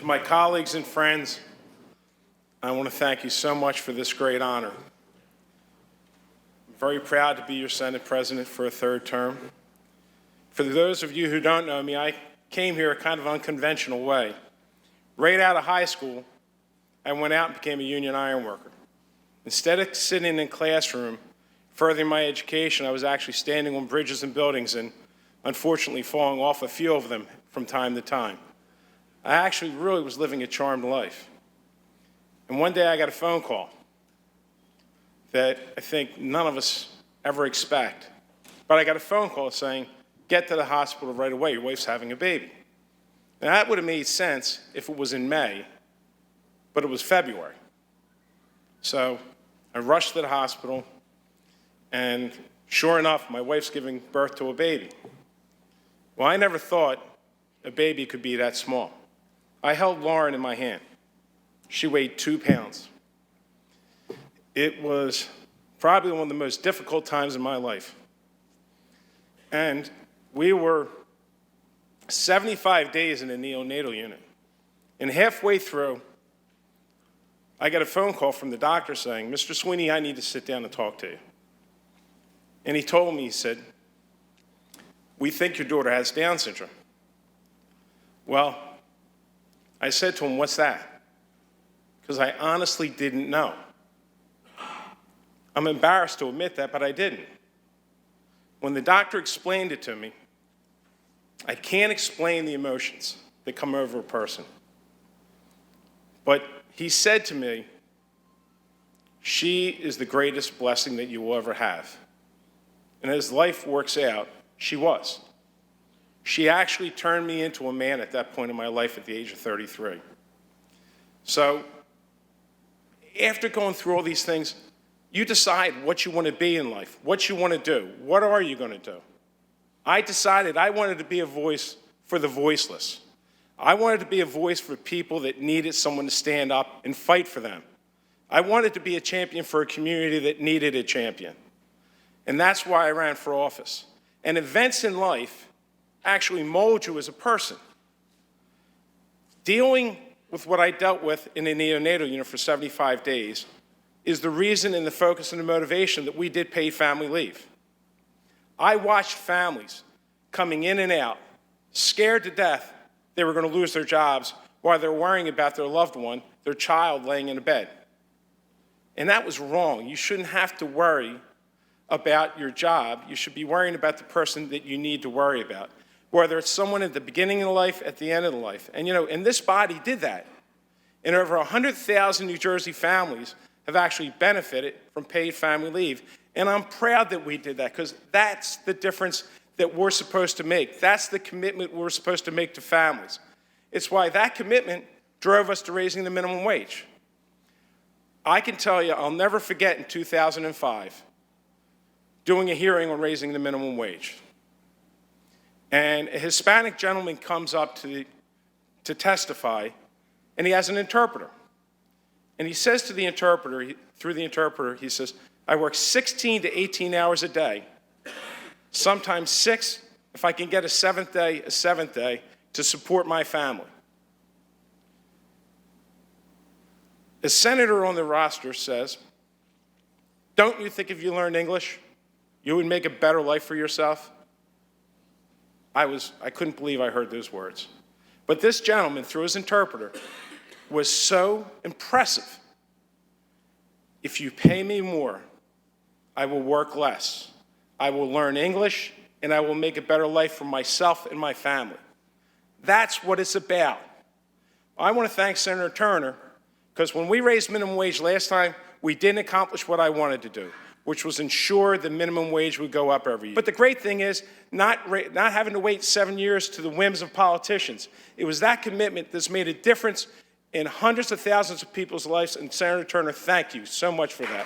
To my colleagues and friends, I want to thank you so much for this great honor. I'm very proud to be your Senate President for a third term. For those of you who don't know me, I came here a kind of unconventional way. Right out of high school, I went out and became a union iron worker. Instead of sitting in a classroom, furthering my education, I was actually standing on bridges and buildings and unfortunately falling off a few of them from time to time. I actually really was living a charmed life. And one day I got a phone call that I think none of us ever expect. But I got a phone call saying, get to the hospital right away, your wife's having a baby. Now that would have made sense if it was in May, but it was February. So I rushed to the hospital, and sure enough, my wife's giving birth to a baby. Well, I never thought a baby could be that small. I held Lauren in my hand. She weighed 2 pounds. It was probably one of the most difficult times in my life. And we were 75 days in a neonatal unit. And halfway through, I got a phone call from the doctor saying, Mr. Sweeney, I need to sit down and talk to you. And he told me, he said, we think your daughter has Down syndrome. Well, I said to him, what's that? Because I honestly didn't know. I'm embarrassed to admit that, but I didn't. When the doctor explained it to me, I can't explain the emotions that come over a person. But he said to me, she is the greatest blessing that you will ever have. And as life works out, she was. She actually turned me into a man at that point in my life at the age of 33. So after going through all these things, you decide what you want to be in life, what you want to do. What are you going to do? I decided I wanted to be a voice for the voiceless. I wanted to be a voice for people that needed someone to stand up and fight for them. I wanted to be a champion for a community that needed a champion. And that's why I ran for office. And events in life actually mold you as a person. Dealing with what I dealt with in a neonatal unit for 75 days is the reason and the focus and the motivation that we did paid family leave. I watched families coming in and out, scared to death they were going to lose their jobs while they're worrying about their loved one, their child laying in a bed. And that was wrong. You shouldn't have to worry about your job. You should be worrying about the person that you need to worry about, whether it's someone at the beginning of life, at the end of the life. And and this body did that. And over 100,000 New Jersey families have actually benefited from paid family leave. And I'm proud that we did that, because that's the difference that we're supposed to make. That's the commitment we're supposed to make to families. It's why that commitment drove us to raising the minimum wage. I can tell you, I'll never forget in 2005, doing a hearing on raising the minimum wage. And a Hispanic gentleman comes up to testify, and he has an interpreter. And he says to the interpreter, through the interpreter, he says, I work 16 to 18 hours a day, sometimes 6, if I can get a seventh day, to support my family. A senator on the roster says, don't you think if you learned English, you would make a better life for yourself? I couldn't believe I heard those words. But this gentleman, through his interpreter, was so impressive. If you pay me more, I will work less. I will learn English, and I will make a better life for myself and my family. That's what it's about. I want to thank Senator Turner, because when we raised minimum wage last time, we didn't accomplish what I wanted to do, which was ensure the minimum wage would go up every year. But the great thing is not having to wait 7 years to the whims of politicians. It was that commitment that's made a difference in hundreds of thousands of people's lives, and Senator Turner, thank you so much for that.